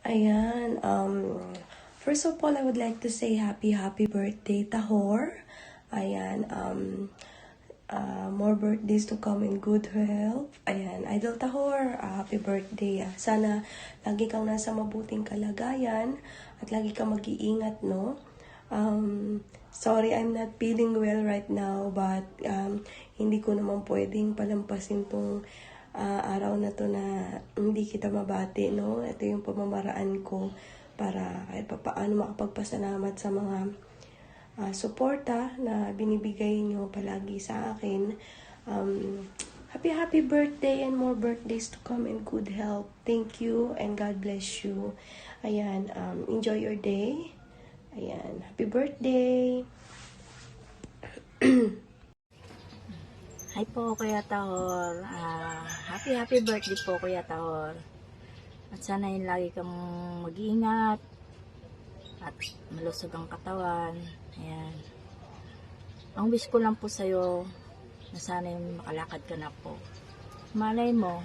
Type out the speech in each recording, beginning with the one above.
Ayan, first of all, I would like to say happy birthday, Tahor. Ayan, more birthdays to come in good health. Ayan, Idol Tahor, happy birthday. Sana lagi kang nasa mabuting kalagayan at lagi kang mag-iingat, no? Sorry, I'm not feeling well right now, but hindi ko naman pwedeng palampasin tong araw na to na hindi kita mabati, no? Ito yung pamamaraan ko para kahit paano makapagpasalamat sa mga suporta na binibigay nyo palagi sa akin. Happy birthday and more birthdays to come in good health. Thank you and God bless you. Ayan, enjoy your day. Ayan, happy birthday. Hi po, Kuya Tahor. Happy birthday po, Kuya Tahor. At sana yung lagi kang mag-iingat at malusog ang katawan. Ayan. Ang wish ko lang po sa'yo na sana yung makalakad ka na po. Malay mo,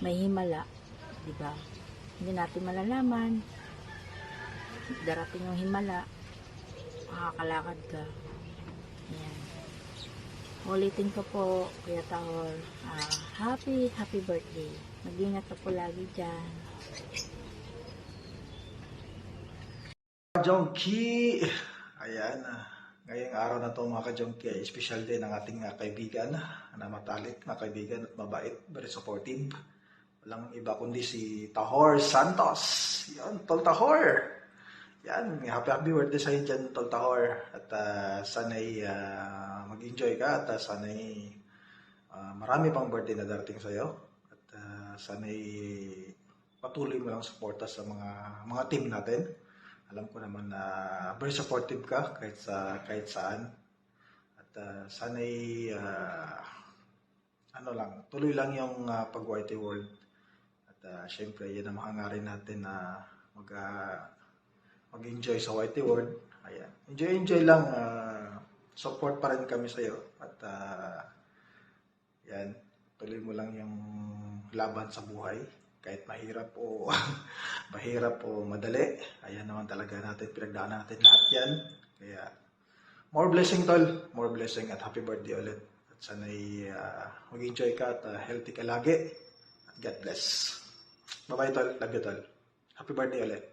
may himala, di ba? Hindi natin malalaman. Darating yung himala, makakalakad ka. Ayan. Ulitin ko po, Kuya Tahor, happy birthday. Mag-ingat ka po lagi dyan. Kajongki! Ayan, ngayong araw na to mga kajongki ay special din ng ating kaibigan na matalik na kaibigan at mabait, very supportive. Walang iba kundi si Tahor Santos. Yan, Tol Tahor! Yan, happy birthday sa inyo dyan, Tol Tahor. At sana'y mag-enjoy ka at sana'y marami pang birthday na darating sa'yo. At sana'y patuloy mo lang suporta sa mga team natin. Alam ko naman na very supportive ka kahit saan. At sana'y tuloy lang yung pag-YT World. At syempre, yan ang mahangarin natin na mag-enjoy sa YT World. Ayan. Enjoy lang. Support pa rin kami sa iyo. At yan, tuloy mo lang yung laban sa buhay. Kahit mahirap o mahirap o madali. Ayan naman talaga natin, pinagdaanan natin lahat yan. Kaya, more blessing tol. More blessing at happy birthday ulit. At sana'y mag-enjoy ka at healthy ka lagi. At God bless. Bye-bye tol. Love you tol. Happy birthday ulit.